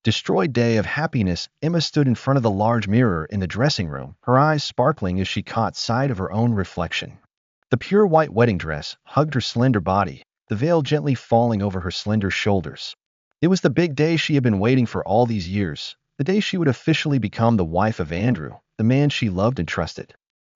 Destroyed day of happiness, Emma stood in front of the large mirror in the dressing room, her eyes sparkling as she caught sight of her own reflection. The pure white wedding dress hugged her slender body, the veil gently falling over her slender shoulders. It was the big day she had been waiting for all these years, the day she would officially become the wife of Andrew, the man she loved and trusted.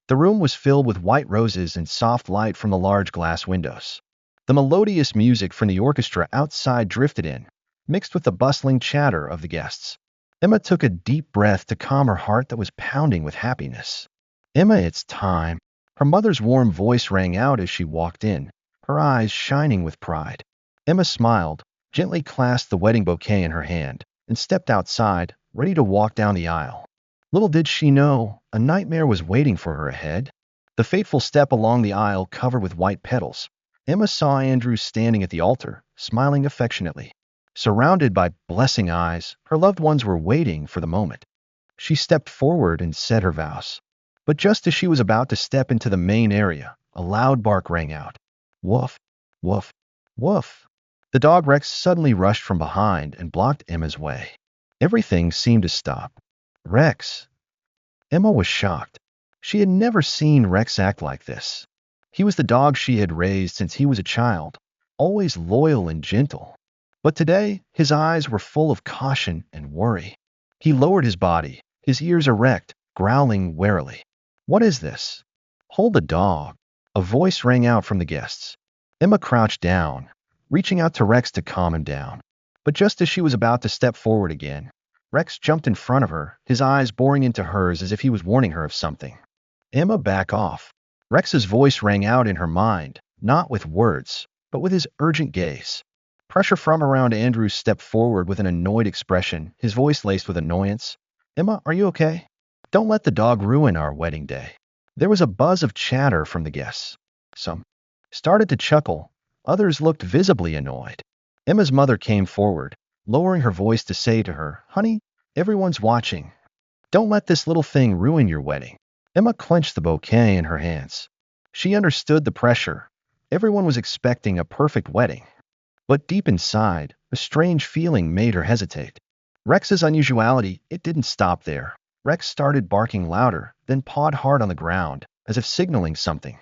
The room was filled with white roses and soft light from the large glass windows. The melodious music from the orchestra outside drifted in, mixed with the bustling chatter of the guests. Emma took a deep breath to calm her heart that was pounding with happiness. "Emma, it's time." Her mother's warm voice rang out as she walked in, her eyes shining with pride. Emma smiled, gently clasped the wedding bouquet in her hand, and stepped outside, ready to walk down the aisle. Little did she know, a nightmare was waiting for her ahead. The fateful step along the aisle covered with white petals. Emma saw Andrew standing at the altar, smiling affectionately. Surrounded by blessing eyes, her loved ones were waiting for the moment. She stepped forward and said her vows. But just as she was about to step into the main area, a loud bark rang out. Woof, woof, woof. The dog Rex suddenly rushed from behind and blocked Emma's way. Everything seemed to stop. Rex. Emma was shocked. She had never seen Rex act like this. He was the dog she had raised since he was a child, always loyal and gentle. But today, his eyes were full of caution and worry. He lowered his body, his ears erect, growling warily. "What is this?" "Hold the dog." A voice rang out from the guests. Emma crouched down, reaching out to Rex to calm him down. But just as she was about to step forward again, Rex jumped in front of her, his eyes boring into hers as if he was warning her of something. "Emma, back off." Rex's voice rang out in her mind, not with words, but with his urgent gaze. Pressure from around Andrew stepped forward with an annoyed expression, his voice laced with annoyance. "Emma, are you okay? Don't let the dog ruin our wedding day." There was a buzz of chatter from the guests. Some started to chuckle, others looked visibly annoyed. Emma's mother came forward, lowering her voice to say to her, "Honey, everyone's watching. Don't let this little thing ruin your wedding." Emma clenched the bouquet in her hands. She understood the pressure. Everyone was expecting a perfect wedding. But deep inside, a strange feeling made her hesitate. Rex's unusuality, it didn't stop there. Rex started barking louder, then pawed hard on the ground, as if signaling something.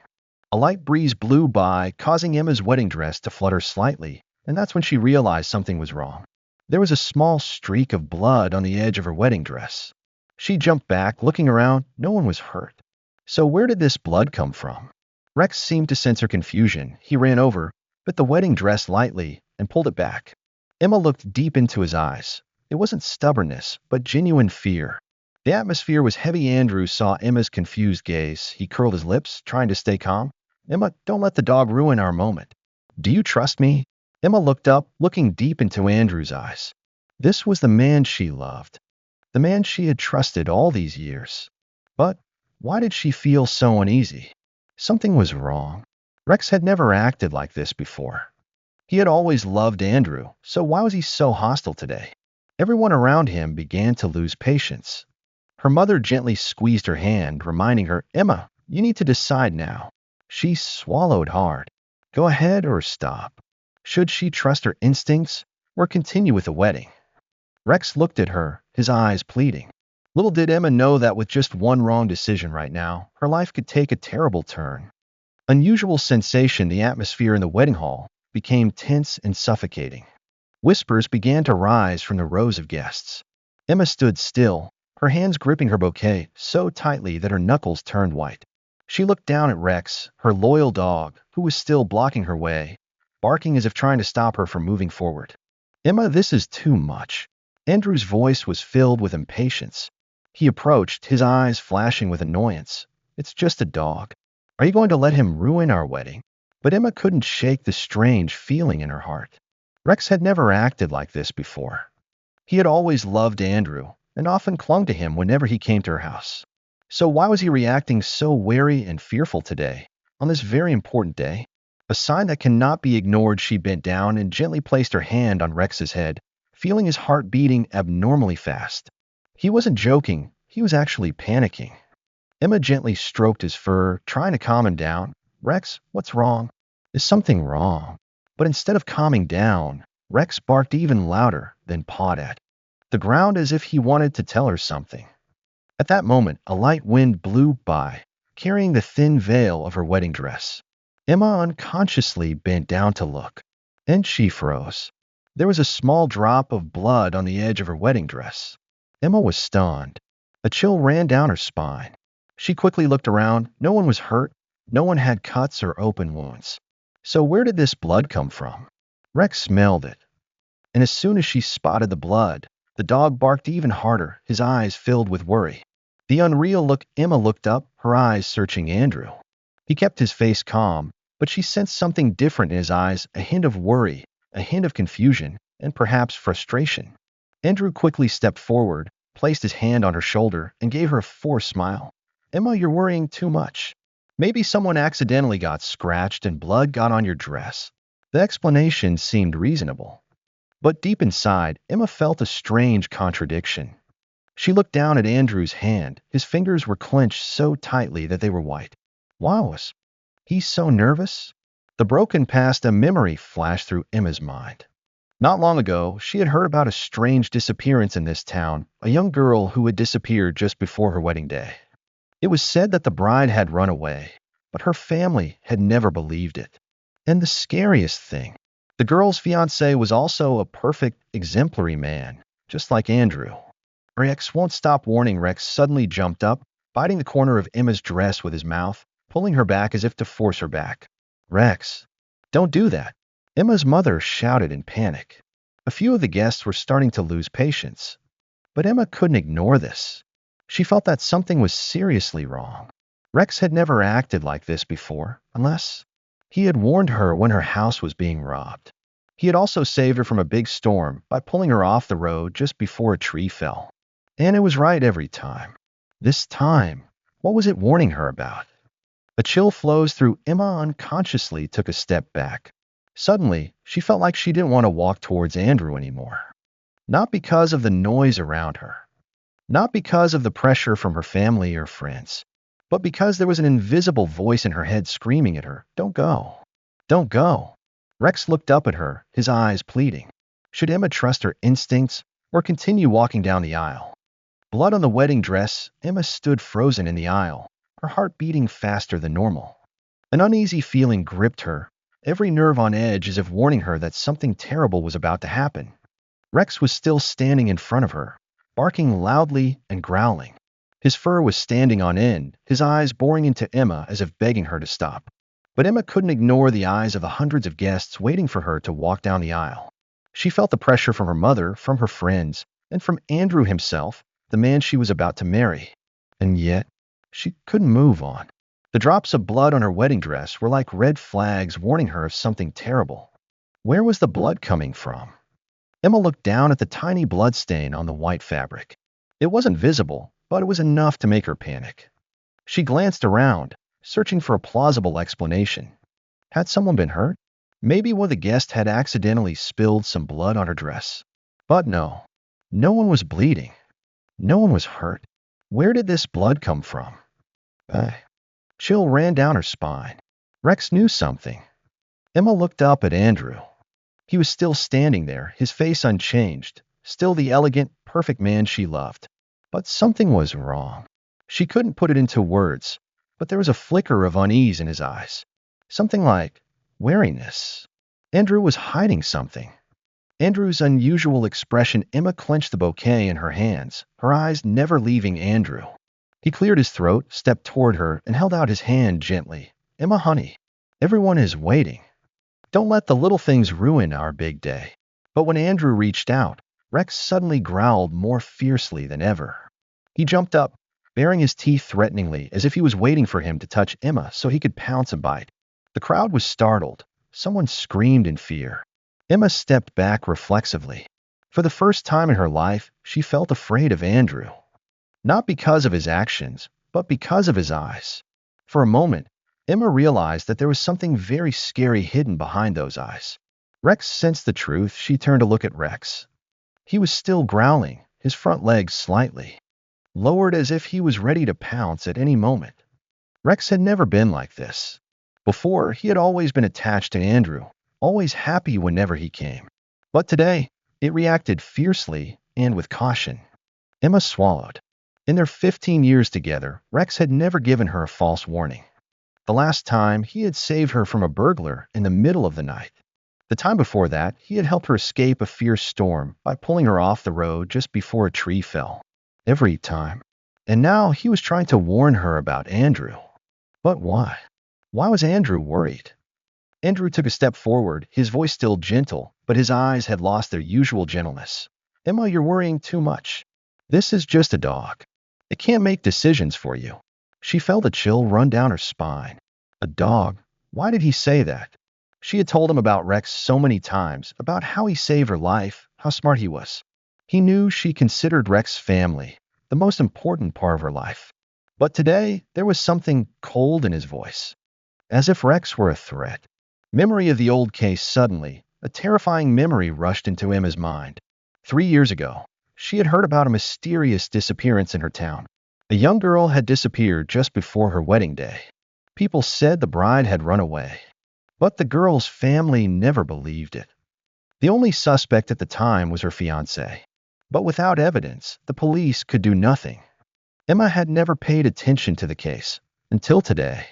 A light breeze blew by, causing Emma's wedding dress to flutter slightly, and that's when she realized something was wrong. There was a small streak of blood on the edge of her wedding dress. She jumped back, looking around. No one was hurt. So where did this blood come from? Rex seemed to sense her confusion. He ran over, bit the wedding dress lightly, and pulled it back. Emma looked deep into his eyes. It wasn't stubbornness, but genuine fear. The atmosphere was heavy. Andrew saw Emma's confused gaze. He curled his lips, trying to stay calm. "Emma, don't let the dog ruin our moment. Do you trust me?" Emma looked up, looking deep into Andrew's eyes. This was the man she loved, the man she had trusted all these years. But why did she feel so uneasy? Something was wrong. Rex had never acted like this before. He had always loved Andrew, so why was he so hostile today? Everyone around him began to lose patience. Her mother gently squeezed her hand, reminding her, "Emma, you need to decide now." She swallowed hard. Go ahead or stop? Should she trust her instincts or continue with the wedding? Rex looked at her, his eyes pleading. Little did Emma know that with just one wrong decision right now, her life could take a terrible turn. Unusual sensation, the atmosphere in the wedding hall became tense and suffocating. Whispers began to rise from the rows of guests. Emma stood still, her hands gripping her bouquet so tightly that her knuckles turned white. She looked down at Rex, her loyal dog, who was still blocking her way, barking as if trying to stop her from moving forward. "Emma, this is too much." Andrew's voice was filled with impatience. He approached, his eyes flashing with annoyance. "It's just a dog. Are you going to let him ruin our wedding?" But Emma couldn't shake the strange feeling in her heart. Rex had never acted like this before. He had always loved Andrew and often clung to him whenever he came to her house. So why was he reacting so wary and fearful today, on this very important day? A sign that cannot be ignored, she bent down and gently placed her hand on Rex's head, feeling his heart beating abnormally fast. He wasn't joking, he was actually panicking. Emma gently stroked his fur, trying to calm him down. "Rex, what's wrong? Is something wrong?" But instead of calming down, Rex barked even louder, then pawed at. the ground as if he wanted to tell her something. At that moment, a light wind blew by, carrying the thin veil of her wedding dress. Emma unconsciously bent down to look, and she froze. There was a small drop of blood on the edge of her wedding dress. Emma was stunned. A chill ran down her spine. She quickly looked around. No one was hurt. No one had cuts or open wounds. So where did this blood come from? Rex smelled it, and as soon as she spotted the blood, the dog barked even harder, his eyes filled with worry. The unreal look. Emma looked up, her eyes searching Andrew. He kept his face calm, but she sensed something different in his eyes, a hint of worry, a hint of confusion, and perhaps frustration. Andrew quickly stepped forward, placed his hand on her shoulder, and gave her a forced smile. Emma, you're worrying too much. Maybe someone accidentally got scratched and blood got on your dress. The explanation seemed reasonable. But deep inside, Emma felt a strange contradiction. She looked down at Andrew's hand. His fingers were clenched so tightly that they were white. Why was he so nervous? The broken past, a memory flashed through Emma's mind. Not long ago, she had heard about a strange disappearance in this town, a young girl who had disappeared just before her wedding day. It was said that the bride had run away, but her family had never believed it. And the scariest thing, the girl's fiancé was also a perfect, exemplary man, just like Andrew. Rex won't stop warning. Rex suddenly jumped up, biting the corner of Emma's dress with his mouth, pulling her back as if to force her back. Rex, don't do that. Emma's mother shouted in panic. A few of the guests were starting to lose patience. But Emma couldn't ignore this. She felt that something was seriously wrong. Rex had never acted like this before, unless he had warned her when her house was being robbed. He had also saved her from a big storm by pulling her off the road just before a tree fell. And it was right every time. This time, what was it warning her about? A chill flows through Emma. Unconsciously took a step back. Suddenly, she felt like she didn't want to walk towards Andrew anymore. Not because of the noise around her. Not because of the pressure from her family or friends. But because there was an invisible voice in her head screaming at her, "Don't go. Don't go." Rex looked up at her, his eyes pleading. Should Emma trust her instincts or continue walking down the aisle? Blood on the wedding dress, Emma stood frozen in the aisle, her heart beating faster than normal. An uneasy feeling gripped her, every nerve on edge as if warning her that something terrible was about to happen. Rex was still standing in front of her, barking loudly and growling. His fur was standing on end, his eyes boring into Emma as if begging her to stop. But Emma couldn't ignore the eyes of the hundreds of guests waiting for her to walk down the aisle. She felt the pressure from her mother, from her friends, and from Andrew himself, the man she was about to marry. And yet, she couldn't move on. The drops of blood on her wedding dress were like red flags warning her of something terrible. Where was the blood coming from? Emma looked down at the tiny bloodstain on the white fabric. It wasn't visible, but it was enough to make her panic. She glanced around, searching for a plausible explanation. Had someone been hurt? Maybe one of the guests had accidentally spilled some blood on her dress. But no. No one was bleeding. No one was hurt. Where did this blood come from? Chill ran down her spine. Rex knew something. Emma looked up at Andrew. He was still standing there, his face unchanged, still the elegant, perfect man she loved. But something was wrong. She couldn't put it into words, but there was a flicker of unease in his eyes. Something like wariness. Andrew was hiding something. Andrew's unusual expression. Emma clenched the bouquet in her hands, her eyes never leaving Andrew. He cleared his throat, stepped toward her, and held out his hand gently. Emma, honey, everyone is waiting. Don't let the little things ruin our big day. But when Andrew reached out, Rex suddenly growled more fiercely than ever. He jumped up, baring his teeth threateningly, as if he was waiting for him to touch Emma so he could pounce and bite. The crowd was startled. Someone screamed in fear. Emma stepped back reflexively. For the first time in her life, she felt afraid of Andrew. Not because of his actions, but because of his eyes. For a moment, Emma realized that there was something very scary hidden behind those eyes. Rex sensed the truth. She turned to look at Rex. He was still growling, his front legs slightly lowered as if he was ready to pounce at any moment. Rex had never been like this. Before, he had always been attached to Andrew, always happy whenever he came. But today, it reacted fiercely, and with caution. Emma swallowed. In their 15 years together, Rex had never given her a false warning. The last time, he had saved her from a burglar in the middle of the night. The time before that, he had helped her escape a fierce storm by pulling her off the road just before a tree fell. Every time. And now he was trying to warn her about Andrew. But why? Why was Andrew worried? Andrew took a step forward, his voice still gentle, but his eyes had lost their usual gentleness. Emma, you're worrying too much. This is just a dog. It can't make decisions for you. She felt a chill run down her spine. A dog? Why did he say that? She had told him about Rex so many times, about how he saved her life, how smart he was. He knew she considered Rex family, the most important part of her life. But today, there was something cold in his voice, as if Rex were a threat. Memory of the old case suddenly, a terrifying memory rushed into Emma's mind. 3 years ago, she had heard about a mysterious disappearance in her town. A young girl had disappeared just before her wedding day. People said the bride had run away, but the girl's family never believed it. The only suspect at the time was her fiancé. But without evidence, the police could do nothing. Emma had never paid attention to the case until today.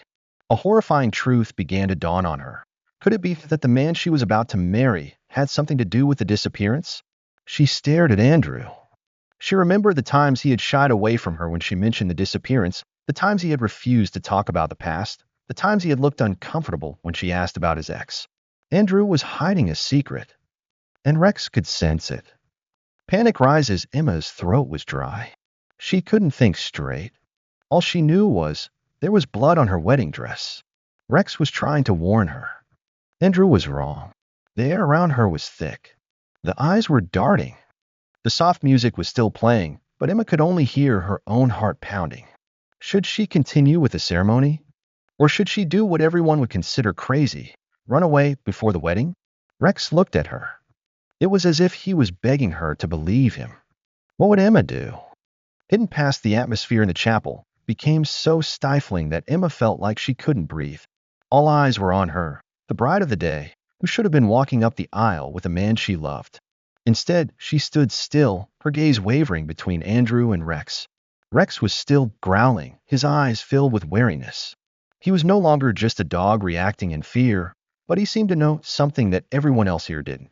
A horrifying truth began to dawn on her. Could it be that the man she was about to marry had something to do with the disappearance? She stared at Andrew. She remembered the times he had shied away from her when she mentioned the disappearance, the times he had refused to talk about the past, the times he had looked uncomfortable when she asked about his ex. Andrew was hiding a secret, and Rex could sense it. Panic rises, Emma's throat was dry. She couldn't think straight. All she knew was there was blood on her wedding dress. Rex was trying to warn her. Andrew was wrong. The air around her was thick. The eyes were darting. The soft music was still playing, but Emma could only hear her own heart pounding. Should she continue with the ceremony? Or should she do what everyone would consider crazy, run away before the wedding? Rex looked at her. It was as if he was begging her to believe him. What would Emma do? Hidden past, the atmosphere in the chapel became so stifling that Emma felt like she couldn't breathe. All eyes were on her, the bride of the day, who should have been walking up the aisle with a man she loved. Instead, she stood still, her gaze wavering between Andrew and Rex. Rex was still growling, his eyes filled with wariness. He was no longer just a dog reacting in fear, but he seemed to know something that everyone else here didn't.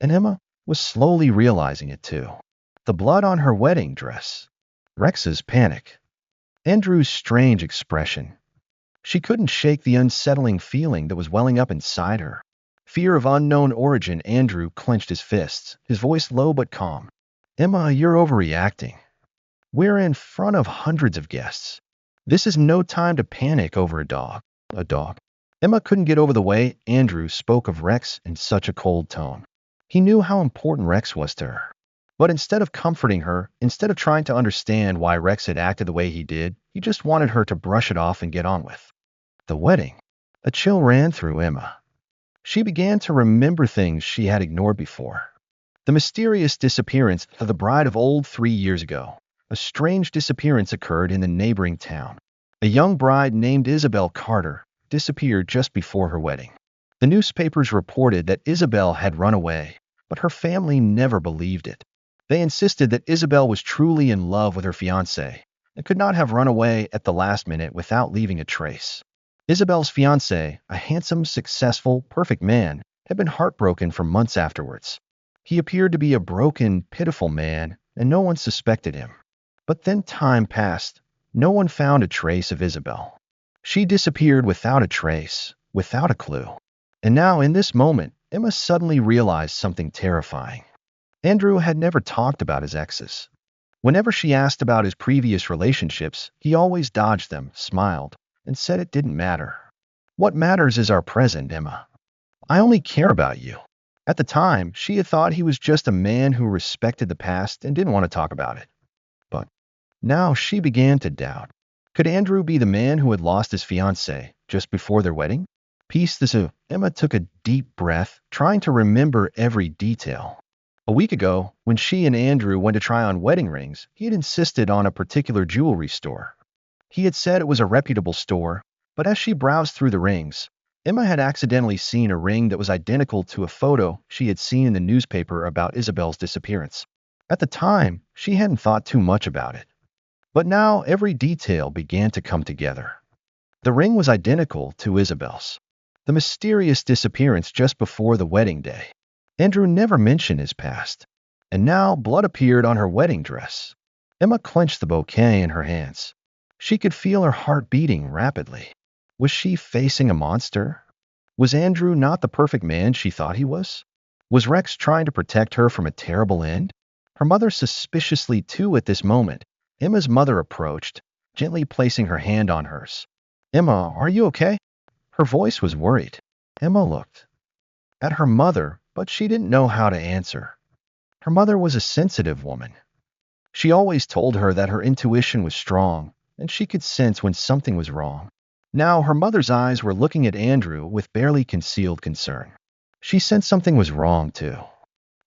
And Emma was slowly realizing it too. The blood on her wedding dress. Rex's panic. Andrew's strange expression. She couldn't shake the unsettling feeling that was welling up inside her. Fear of unknown origin. Andrew clenched his fists, his voice low but calm. Emma, you're overreacting. We're in front of hundreds of guests. This is no time to panic over a dog. A dog. Emma couldn't get over the way Andrew spoke of Rex in such a cold tone. He knew how important Rex was to her. But instead of comforting her, instead of trying to understand why Rex had acted the way he did, he just wanted her to brush it off and get on with the wedding. A chill ran through Emma. She began to remember things she had ignored before. The mysterious disappearance of the bride of old 3 years ago. A strange disappearance occurred in the neighboring town. A young bride named Isabel Carter disappeared just before her wedding. The newspapers reported that Isabel had run away, but her family never believed it. They insisted that Isabel was truly in love with her fiancé and could not have run away at the last minute without leaving a trace. Isabel's fiancé, a handsome, successful, perfect man, had been heartbroken for months afterwards. He appeared to be a broken, pitiful man, and no one suspected him. But then time passed. No one found a trace of Isabel. She disappeared without a trace, without a clue. And now, in this moment, Emma suddenly realized something terrifying. Andrew had never talked about his exes. Whenever she asked about his previous relationships, he always dodged them, smiled, and said it didn't matter. What matters is our present, Emma. I only care about you. At the time, she had thought he was just a man who respected the past and didn't want to talk about it. But now she began to doubt. Could Andrew be the man who had lost his fiancée just before their wedding? Emma took a deep breath, trying to remember every detail. A week ago, when she and Andrew went to try on wedding rings, he had insisted on a particular jewelry store. He had said it was a reputable store, but as she browsed through the rings, Emma had accidentally seen a ring that was identical to a photo she had seen in the newspaper about Isabel's disappearance. At the time, she hadn't thought too much about it. But now every detail began to come together. The ring was identical to Isabel's. The mysterious disappearance just before the wedding day. Andrew never mentioned his past. And now blood appeared on her wedding dress. Emma clenched the bouquet in her hands. She could feel her heart beating rapidly. Was she facing a monster? Was Andrew not the perfect man she thought he was? Was Rex trying to protect her from a terrible end? Her mother suspiciously too at this moment. Emma's mother approached, gently placing her hand on hers. Emma, are you okay? Her voice was worried. Emma looked at her mother, but she didn't know how to answer. Her mother was a sensitive woman. She always told her that her intuition was strong, and she could sense when something was wrong. Now her mother's eyes were looking at Andrew with barely concealed concern. She sensed something was wrong, too.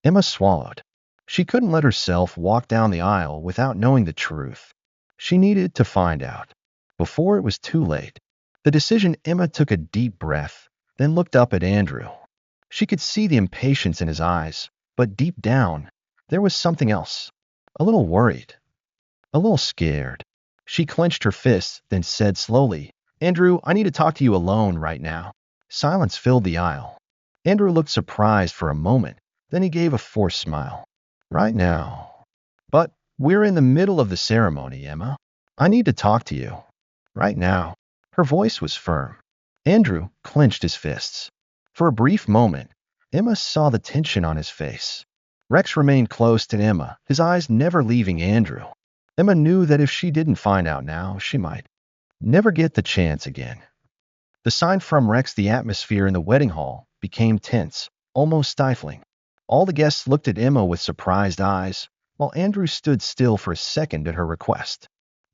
Emma swallowed. She couldn't let herself walk down the aisle without knowing the truth. She needed to find out, before it was too late. The decision Emma took a deep breath, then looked up at Andrew. She could see the impatience in his eyes, but deep down, there was something else. A little worried. A little scared. She clenched her fists, then said slowly, Andrew, I need to talk to you alone right now. Silence filled the aisle. Andrew looked surprised for a moment, then he gave a forced smile. Right now. But we're in the middle of the ceremony, Emma. I need to talk to you. Right now. Her voice was firm. Andrew clenched his fists. For a brief moment, Emma saw the tension on his face. Rex remained close to Emma, his eyes never leaving Andrew. Emma knew that if she didn't find out now, she might never get the chance again. The sign from Rex, the atmosphere in the wedding hall, became tense, almost stifling. All the guests looked at Emma with surprised eyes, while Andrew stood still for a second at her request.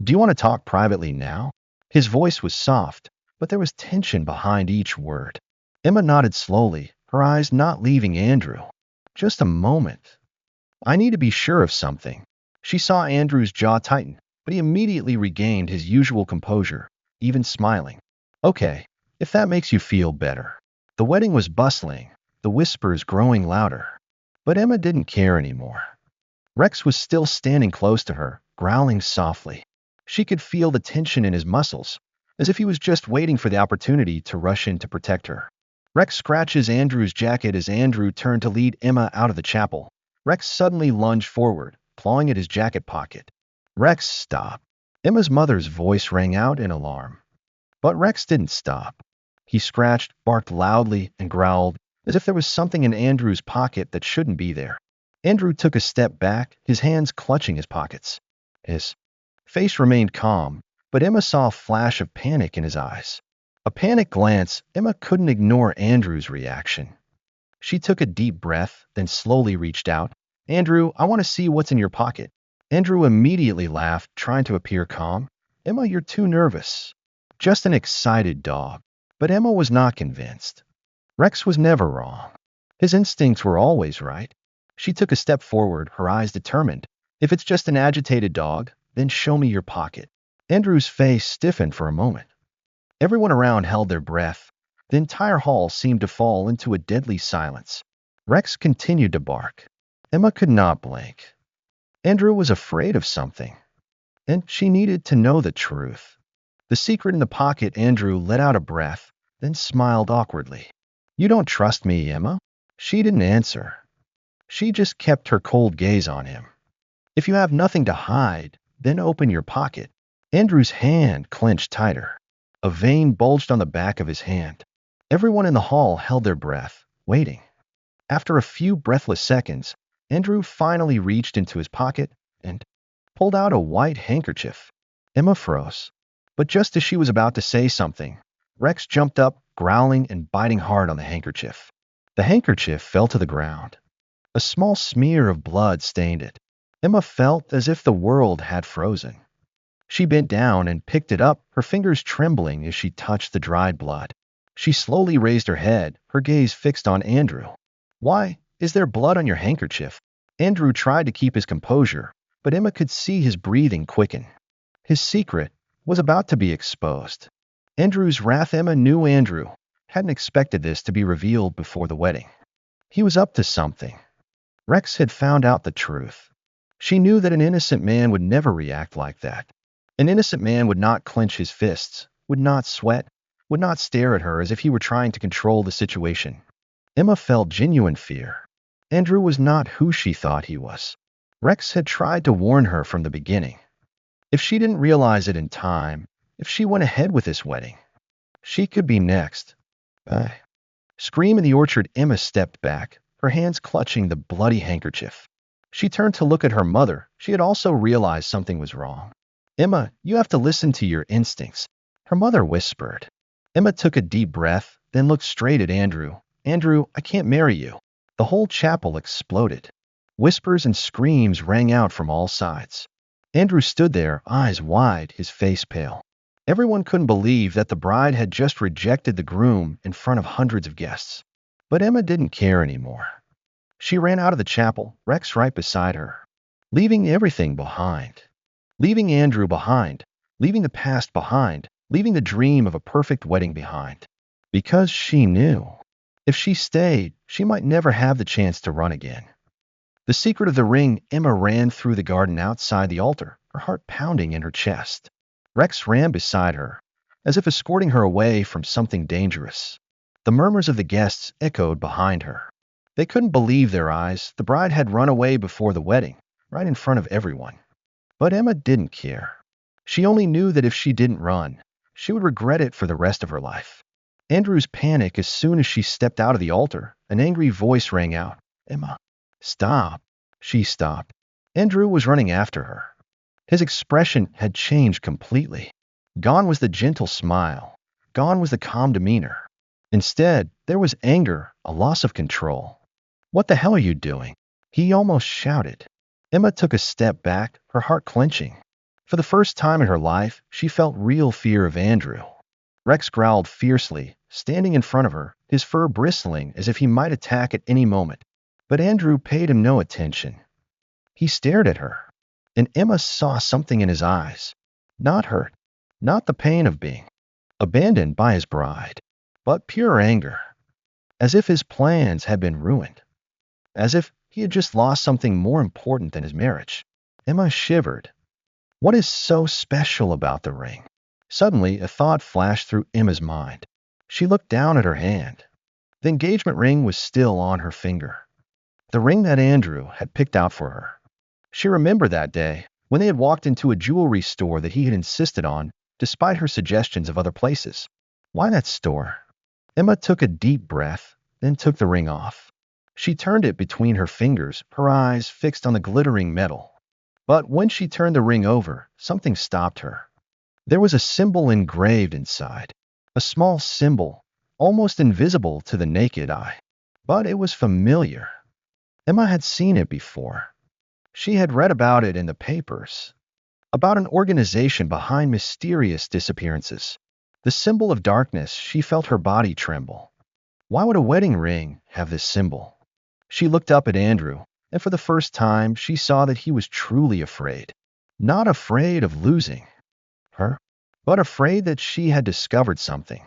Do you want to talk privately now? His voice was soft, but there was tension behind each word. Emma nodded slowly, her eyes not leaving Andrew. Just a moment. I need to be sure of something. She saw Andrew's jaw tighten, but he immediately regained his usual composure, even smiling. Okay, if that makes you feel better. The wedding was bustling, the whispers growing louder. But Emma didn't care anymore. Rex was still standing close to her, growling softly. She could feel the tension in his muscles, as if he was just waiting for the opportunity to rush in to protect her. Rex scratches Andrew's jacket as Andrew turned to lead Emma out of the chapel. Rex suddenly lunged forward, clawing at his jacket pocket. Rex, stop. Emma's mother's voice rang out in alarm. But Rex didn't stop. He scratched, barked loudly, and growled, as if there was something in Andrew's pocket that shouldn't be there. Andrew took a step back, his hands clutching his pockets. His face remained calm, but Emma saw a flash of panic in his eyes. A panicked glance, Emma couldn't ignore Andrew's reaction. She took a deep breath, then slowly reached out. Andrew, I want to see what's in your pocket. Andrew immediately laughed, trying to appear calm. Emma, you're too nervous. Just an excited dog. But Emma was not convinced. Rex was never wrong. His instincts were always right. She took a step forward, her eyes determined. If it's just an agitated dog, then show me your pocket. Andrew's face stiffened for a moment. Everyone around held their breath. The entire hall seemed to fall into a deadly silence. Rex continued to bark. Emma could not blink. Andrew was afraid of something, and she needed to know the truth. The secret in the pocket, Andrew let out a breath, then smiled awkwardly. You don't trust me, Emma? She didn't answer. She just kept her cold gaze on him. If you have nothing to hide, then open your pocket. Andrew's hand clenched tighter. A vein bulged on the back of his hand. Everyone in the hall held their breath, waiting. After a few breathless seconds, Andrew finally reached into his pocket and pulled out a white handkerchief. Emma froze. But just as she was about to say something, Rex jumped up, growling and biting hard on the handkerchief. The handkerchief fell to the ground. A small smear of blood stained it. Emma felt as if the world had frozen. She bent down and picked it up, her fingers trembling as she touched the dried blood. She slowly raised her head, her gaze fixed on Andrew. Why, is there blood on your handkerchief? Andrew tried to keep his composure, but Emma could see his breathing quicken. His secret was about to be exposed. Andrew's wrath. Emma knew Andrew hadn't expected this to be revealed before the wedding. He was up to something. Rex had found out the truth. She knew that an innocent man would never react like that. An innocent man would not clench his fists, would not sweat, would not stare at her as if he were trying to control the situation. Emma felt genuine fear. Andrew was not who she thought he was. Rex had tried to warn her from the beginning. If she didn't realize it in time, if she went ahead with this wedding, she could be next. Scream in the orchard. Emma stepped back, her hands clutching the bloody handkerchief. She turned to look at her mother. She had also realized something was wrong. Emma, you have to listen to your instincts, her mother whispered. Emma took a deep breath, then looked straight at Andrew. Andrew, I can't marry you. The whole chapel exploded. Whispers and screams rang out from all sides. Andrew stood there, eyes wide, his face pale. Everyone couldn't believe that the bride had just rejected the groom in front of hundreds of guests. But Emma didn't care anymore. She ran out of the chapel, Rex right beside her, leaving everything behind. Leaving Andrew behind, leaving the past behind, leaving the dream of a perfect wedding behind. Because she knew, if she stayed, she might never have the chance to run again. The secret of the ring. Emma ran through the garden outside the altar, her heart pounding in her chest. Rex ran beside her, as if escorting her away from something dangerous. The murmurs of the guests echoed behind her. They couldn't believe their eyes. The bride had run away before the wedding, right in front of everyone. But Emma didn't care. She only knew that if she didn't run, she would regret it for the rest of her life. Andrew's panic as soon as she stepped out of the altar. An angry voice rang out. Emma, stop. She stopped. Andrew was running after her. His expression had changed completely. Gone was the gentle smile. Gone was the calm demeanor. Instead, there was anger, a loss of control. What the hell are you doing? He almost shouted. Emma took a step back, her heart clenching. For the first time in her life, she felt real fear of Andrew. Rex growled fiercely, standing in front of her, his fur bristling as if he might attack at any moment. But Andrew paid him no attention. He stared at her, and Emma saw something in his eyes. Not hurt, not the pain of being abandoned by his bride, but pure anger. As if his plans had been ruined. As if he had just lost something more important than his marriage. Emma shivered. What is so special about the ring? Suddenly, a thought flashed through Emma's mind. She looked down at her hand. The engagement ring was still on her finger. The ring that Andrew had picked out for her. She remembered that day when they had walked into a jewelry store that he had insisted on, despite her suggestions of other places. Why that store? Emma took a deep breath, then took the ring off. She turned it between her fingers, her eyes fixed on the glittering metal. But when she turned the ring over, something stopped her. There was a symbol engraved inside. A small symbol, almost invisible to the naked eye. But it was familiar. Emma had seen it before. She had read about it in the papers. About an organization behind mysterious disappearances. The symbol of darkness. She felt her body tremble. Why would a wedding ring have this symbol? She looked up at Andrew, and for the first time she saw that he was truly afraid. Not afraid of losing her, but afraid that she had discovered something.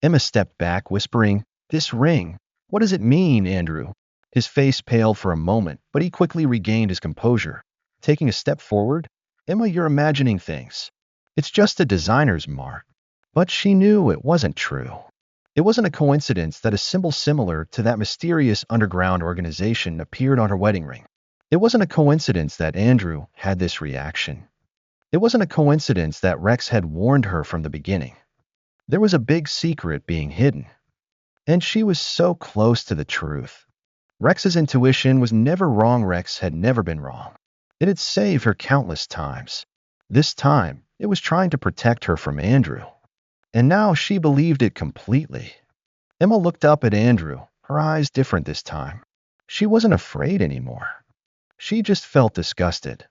Emma stepped back, whispering, "This ring, what does it mean, Andrew?" His face paled for a moment, but he quickly regained his composure. Taking a step forward, "Emma, you're imagining things. It's just a designer's mark." But she knew it wasn't true. It wasn't a coincidence that a symbol similar to that mysterious underground organization appeared on her wedding ring. It wasn't a coincidence that Andrew had this reaction. It wasn't a coincidence that Rex had warned her from the beginning. There was a big secret being hidden. And she was so close to the truth. Rex's intuition was never wrong. Rex had never been wrong. It had saved her countless times. This time, it was trying to protect her from Andrew. And now she believed it completely. Emma looked up at Andrew, her eyes different this time. She wasn't afraid anymore. She just felt disgusted.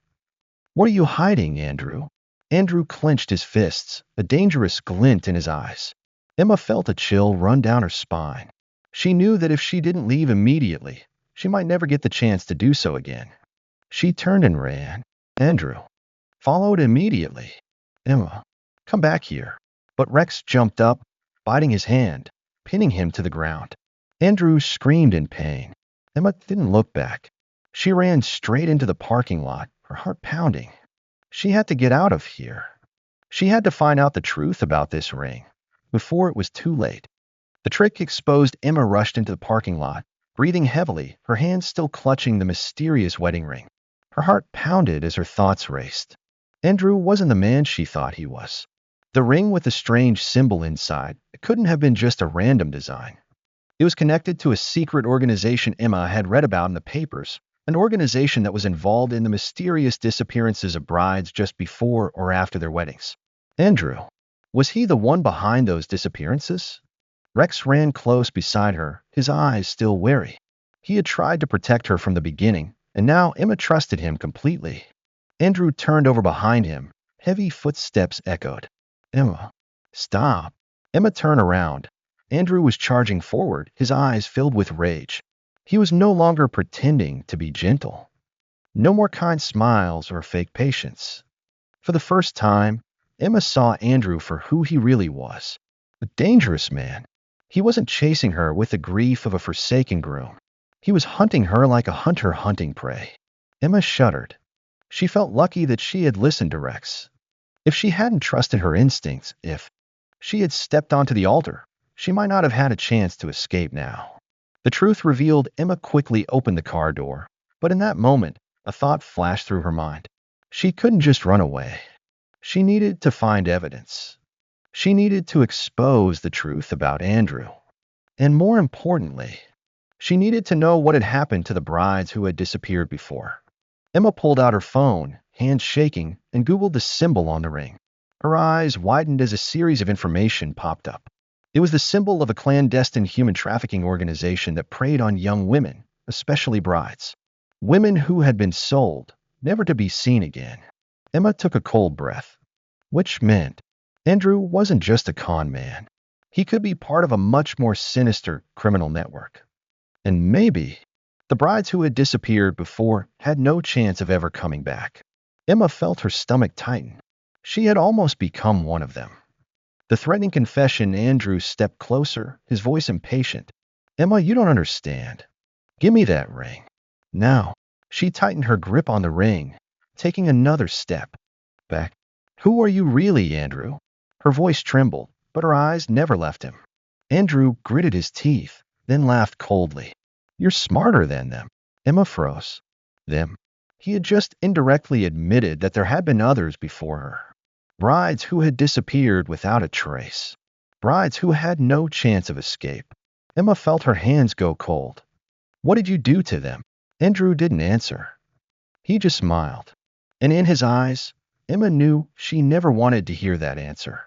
"What are you hiding, Andrew?" Andrew clenched his fists, a dangerous glint in his eyes. Emma felt a chill run down her spine. She knew that if she didn't leave immediately, she might never get the chance to do so again. She turned and ran. Andrew followed immediately. "Emma, come back here." But Rex jumped up, biting his hand, pinning him to the ground. Andrew screamed in pain. Emma didn't look back. She ran straight into the parking lot, her heart pounding. She had to get out of here. She had to find out the truth about this ring before it was too late. The trick exposed, Emma rushed into the parking lot, breathing heavily, her hands still clutching the mysterious wedding ring. Her heart pounded as her thoughts raced. Andrew wasn't the man she thought he was. The ring with the strange symbol inside, it couldn't have been just a random design. It was connected to a secret organization Emma had read about in the papers, an organization that was involved in the mysterious disappearances of brides just before or after their weddings. Andrew, was he the one behind those disappearances? Rex ran close beside her, his eyes still wary. He had tried to protect her from the beginning, and now Emma trusted him completely. Andrew turned over behind him. Heavy footsteps echoed. Emma, stop. Emma turned around. Andrew was charging forward, his eyes filled with rage. He was no longer pretending to be gentle. No more kind smiles or fake patience. For the first time, Emma saw Andrew for who he really was. A dangerous man. He wasn't chasing her with the grief of a forsaken groom. He was hunting her like a hunter hunting prey. Emma shuddered. She felt lucky that she had listened to Rex. If she hadn't trusted her instincts, if she had stepped onto the altar, she might not have had a chance to escape now. The truth revealed, Emma quickly opened the car door, but in that moment, a thought flashed through her mind. She couldn't just run away. She needed to find evidence. She needed to expose the truth about Andrew. And more importantly, she needed to know what had happened to the brides who had disappeared before. Emma pulled out her phone, hands shaking, and Googled the symbol on the ring. Her eyes widened as a series of information popped up. It was the symbol of a clandestine human trafficking organization that preyed on young women, especially brides. Women who had been sold, never to be seen again. Emma took a cold breath, which meant Andrew wasn't just a con man. He could be part of a much more sinister criminal network. And maybe the brides who had disappeared before had no chance of ever coming back. Emma felt her stomach tighten. She had almost become one of them. The threatening confession, Andrew stepped closer, his voice impatient. Emma, you don't understand. Give me that ring. Now. She tightened her grip on the ring, taking another step back. Who are you really, Andrew? Her voice trembled, but her eyes never left him. Andrew gritted his teeth, then laughed coldly. You're smarter than them. Emma froze. Them. He had just indirectly admitted that there had been others before her. Brides who had disappeared without a trace. Brides who had no chance of escape. Emma felt her hands go cold. What did you do to them? Andrew didn't answer. He just smiled. And in his eyes, Emma knew she never wanted to hear that answer.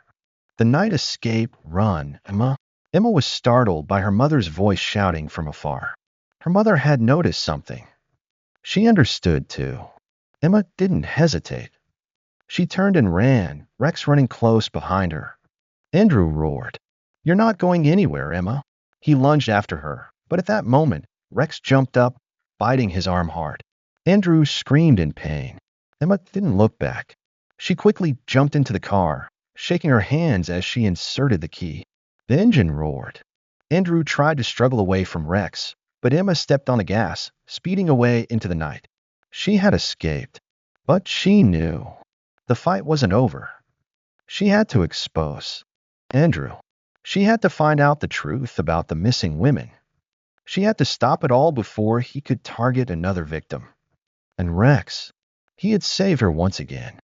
The night escape, run, Emma. Emma was startled by her mother's voice shouting from afar. Her mother had noticed something. She understood, too. Emma didn't hesitate. She turned and ran, Rex running close behind her. Andrew roared. You're not going anywhere, Emma. He lunged after her, but at that moment, Rex jumped up, biting his arm hard. Andrew screamed in pain. Emma didn't look back. She quickly jumped into the car, shaking her hands as she inserted the key. The engine roared. Andrew tried to struggle away from Rex, but Emma stepped on the gas, speeding away into the night. She had escaped, but she knew the fight wasn't over. She had to expose Andrew. She had to find out the truth about the missing women. She had to stop it all before he could target another victim. And Rex, he had saved her once again.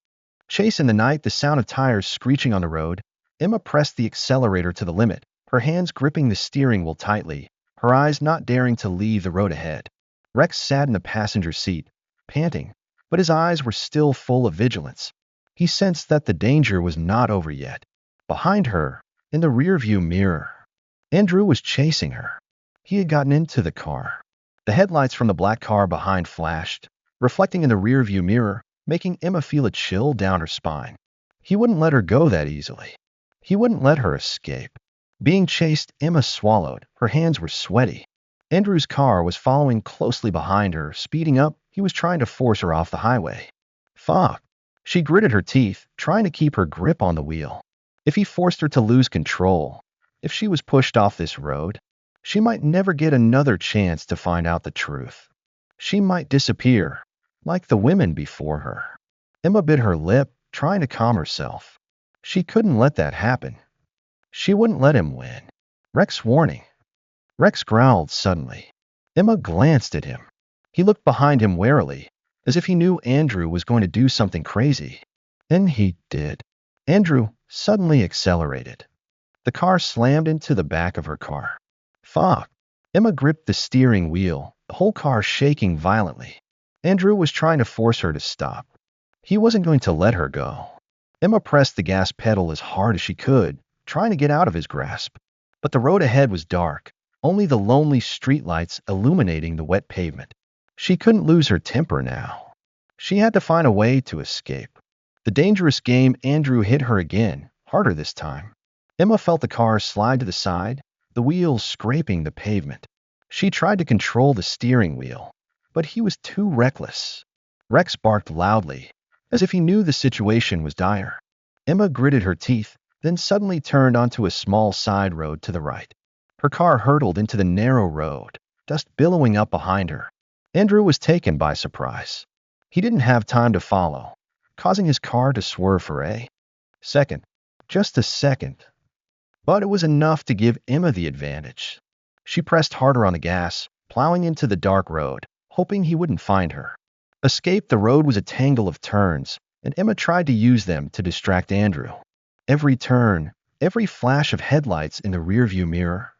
Chase in the night, the sound of tires screeching on the road. Emma pressed the accelerator to the limit, her hands gripping the steering wheel tightly, her eyes not daring to leave the road ahead. Rex sat in the passenger seat, panting, but his eyes were still full of vigilance. He sensed that the danger was not over yet. Behind her, in the rearview mirror, Andrew was chasing her. He had gotten into the car. The headlights from the black car behind flashed, reflecting in the rearview mirror, making Emma feel a chill down her spine. He wouldn't let her go that easily. He wouldn't let her escape. Being chased, Emma swallowed. Her hands were sweaty. Andrew's car was following closely behind her, speeding up. He was trying to force her off the highway. Fuck. She gritted her teeth, trying to keep her grip on the wheel. If he forced her to lose control, if she was pushed off this road, she might never get another chance to find out the truth. She might disappear, like the women before her. Emma bit her lip, trying to calm herself. She couldn't let that happen. She wouldn't let him win. Rex warning. Rex growled suddenly. Emma glanced at him. He looked behind him warily, as if he knew Andrew was going to do something crazy. And he did. Andrew suddenly accelerated. The car slammed into the back of her car. Fuck. Emma gripped the steering wheel, the whole car shaking violently. Andrew was trying to force her to stop. He wasn't going to let her go. Emma pressed the gas pedal as hard as she could, trying to get out of his grasp. But the road ahead was dark, only the lonely streetlights illuminating the wet pavement. She couldn't lose her temper now. She had to find a way to escape. The dangerous game Andrew hit her again, harder this time. Emma felt the car slide to the side, the wheels scraping the pavement. She tried to control the steering wheel, but he was too reckless. Rex barked loudly, as if he knew the situation was dire. Emma gritted her teeth, then suddenly turned onto a small side road to the right. Her car hurtled into the narrow road, dust billowing up behind her. Andrew was taken by surprise. He didn't have time to follow, causing his car to swerve for a second. Just a second. But it was enough to give Emma the advantage. She pressed harder on the gas, plowing into the dark road, hoping he wouldn't find her. Escape the road was a tangle of turns, and Emma tried to use them to distract Andrew. Every turn, every flash of headlights in the rearview mirror.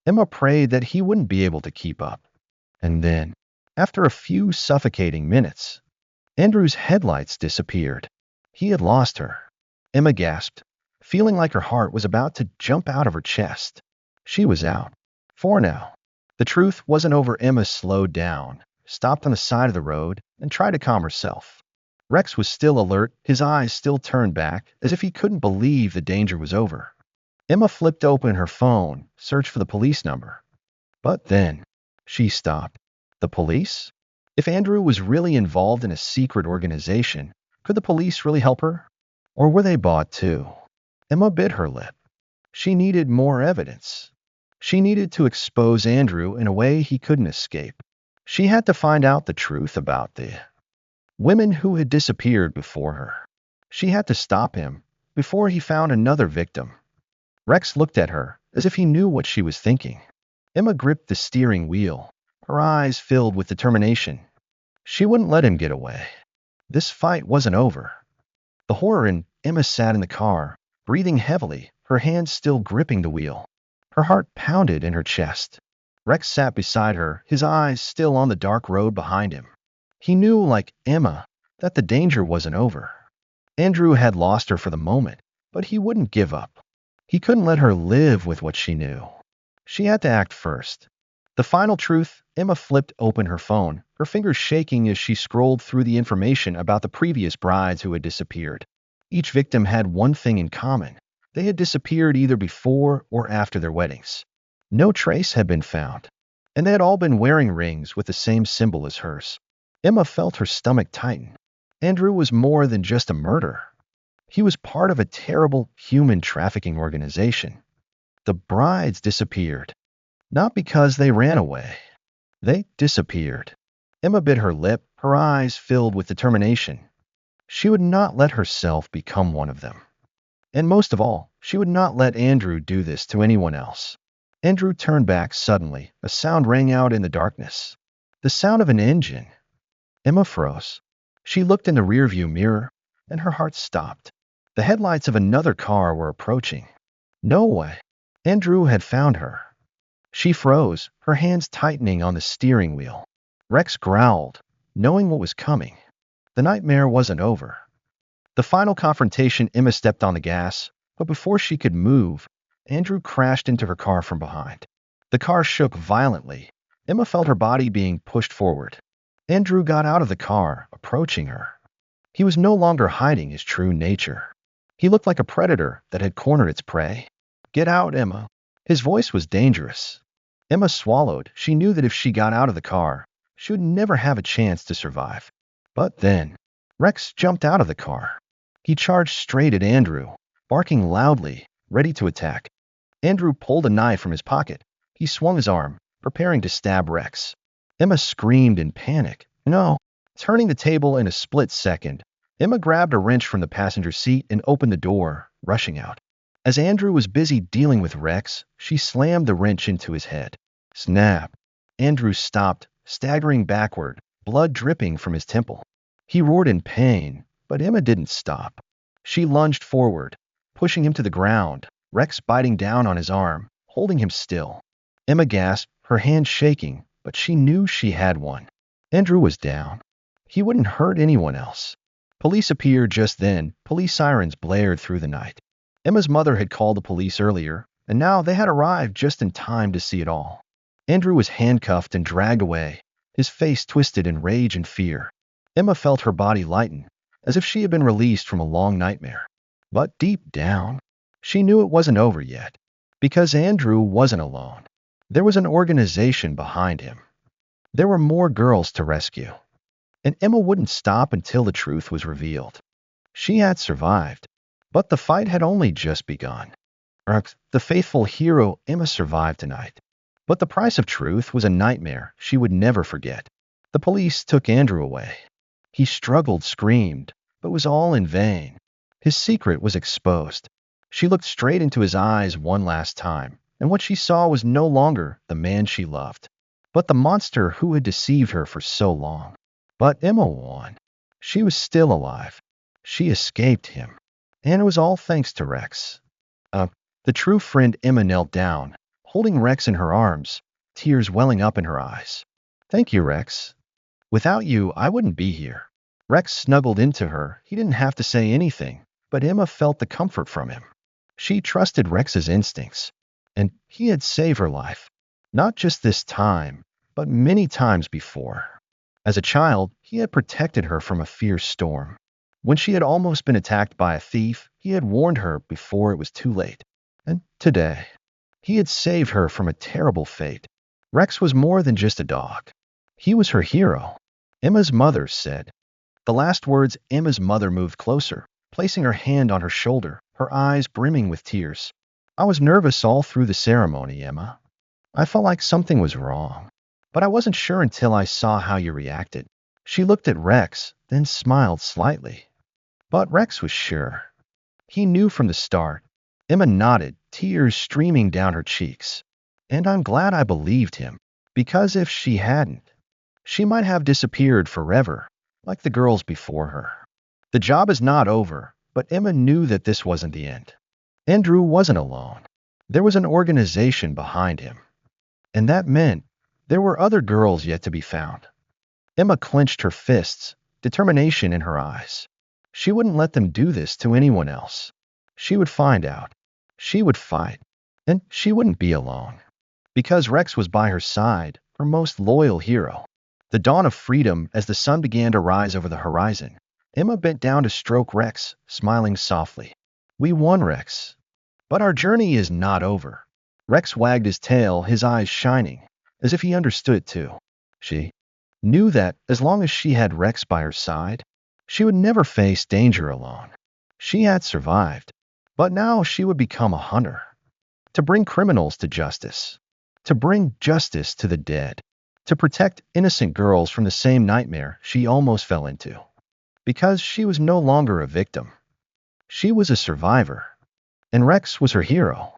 Emma prayed that he wouldn't be able to keep up. And then, after a few suffocating minutes, Andrew's headlights disappeared. He had lost her. Emma gasped, feeling like her heart was about to jump out of her chest. She was out. For now. The truth wasn't over. Emma slowed down, stopped on the side of the road, and tried to calm herself. Rex was still alert, his eyes still turned back, as if he couldn't believe the danger was over. Emma flipped open her phone, searched for the police number. But then, she stopped. The police? If Andrew was really involved in a secret organization, could the police really help her? Or were they bought too? Emma bit her lip. She needed more evidence. She needed to expose Andrew in a way he couldn't escape. She had to find out the truth about the women who had disappeared before her. She had to stop him before he found another victim. Rex looked at her as if he knew what she was thinking. Emma gripped the steering wheel, her eyes filled with determination. She wouldn't let him get away. This fight wasn't over. The horror in Emma sat in the car, breathing heavily, her hands still gripping the wheel. Her heart pounded in her chest. Rex sat beside her, his eyes still on the dark road behind him. He knew, like Emma, that the danger wasn't over. Andrew had lost her for the moment, but he wouldn't give up. He couldn't let her live with what she knew. She had to act first. The final truth. Emma flipped open her phone, her fingers shaking as she scrolled through the information about the previous brides who had disappeared. Each victim had one thing in common. They had disappeared either before or after their weddings. No trace had been found, and they had all been wearing rings with the same symbol as hers. Emma felt her stomach tighten. Andrew was more than just a murderer. He was part of a terrible human trafficking organization. The brides disappeared, not because they ran away. They disappeared. Emma bit her lip, her eyes filled with determination. She would not let herself become one of them. And most of all, she would not let Andrew do this to anyone else. Andrew turned back suddenly. A sound rang out in the darkness. The sound of an engine. Emma froze. She looked in the rearview mirror, and her heart stopped. The headlights of another car were approaching. No way. Andrew had found her. She froze, her hands tightening on the steering wheel. Rex growled, knowing what was coming. The nightmare wasn't over. The final confrontation. Emma stepped on the gas, but before she could move, Andrew crashed into her car from behind. The car shook violently. Emma felt her body being pushed forward. Andrew got out of the car, approaching her. He was no longer hiding his true nature. He looked like a predator that had cornered its prey. "Get out, Emma." His voice was dangerous. Emma swallowed. She knew that if she got out of the car, she would never have a chance to survive. But then, Rex jumped out of the car. He charged straight at Andrew, barking loudly, ready to attack. Andrew pulled a knife from his pocket. He swung his arm, preparing to stab Rex. Emma screamed in panic. No! Turning the table in a split second, Emma grabbed a wrench from the passenger seat and opened the door, rushing out. As Andrew was busy dealing with Rex, she slammed the wrench into his head. Snap! Andrew stopped, staggering backward, blood dripping from his temple. He roared in pain, but Emma didn't stop. She lunged forward, pushing him to the ground, Rex biting down on his arm, holding him still. Emma gasped, her hand shaking, but she knew she had one. Andrew was down. He wouldn't hurt anyone else. Police appeared just then. Police sirens blared through the night. Emma's mother had called the police earlier, and now they had arrived just in time to see it all. Andrew was handcuffed and dragged away, his face twisted in rage and fear. Emma felt her body lighten, as if she had been released from a long nightmare. But deep down, she knew it wasn't over yet, because Andrew wasn't alone. There was an organization behind him. There were more girls to rescue. And Emma wouldn't stop until the truth was revealed. She had survived, but the fight had only just begun. The faithful hero Emma survived tonight. But the price of truth was a nightmare she would never forget. The police took Andrew away. He struggled, screamed, but was all in vain. His secret was exposed. She looked straight into his eyes one last time, and what she saw was no longer the man she loved, but the monster who had deceived her for so long. But Emma won. She was still alive. She escaped him. And it was all thanks to Rex. The true friend Emma knelt down, holding Rex in her arms, tears welling up in her eyes. Thank you, Rex. Without you, I wouldn't be here. Rex snuggled into her. He didn't have to say anything, but Emma felt the comfort from him. She trusted Rex's instincts, and he had saved her life. Not just this time, but many times before. As a child, he had protected her from a fierce storm. When she had almost been attacked by a thief, he had warned her before it was too late. And today, he had saved her from a terrible fate. Rex was more than just a dog. He was her hero. Emma's mother said. The last words, Emma's mother moved closer, placing her hand on her shoulder, her eyes brimming with tears. I was nervous all through the ceremony, Emma. I felt like something was wrong. But I wasn't sure until I saw how you reacted. She looked at Rex, then smiled slightly. But Rex was sure. He knew from the start. Emma nodded, tears streaming down her cheeks. And I'm glad I believed him, because if she hadn't, she might have disappeared forever, like the girls before her. The job is not over, but Emma knew that this wasn't the end. Andrew wasn't alone. There was an organization behind him. And that meant there were other girls yet to be found. Emma clenched her fists, determination in her eyes. She wouldn't let them do this to anyone else. She would find out. She would fight. And she wouldn't be alone. Because Rex was by her side, her most loyal hero. The dawn of freedom as the sun began to rise over the horizon. Emma bent down to stroke Rex, smiling softly. We won, Rex. But our journey is not over. Rex wagged his tail, his eyes shining, as if he understood it too. She knew that as long as she had Rex by her side, she would never face danger alone. She had survived, but now she would become a hunter. To bring criminals to justice. To bring justice to the dead. To protect innocent girls from the same nightmare she almost fell into. Because she was no longer a victim. She was a survivor. And Rex was her hero.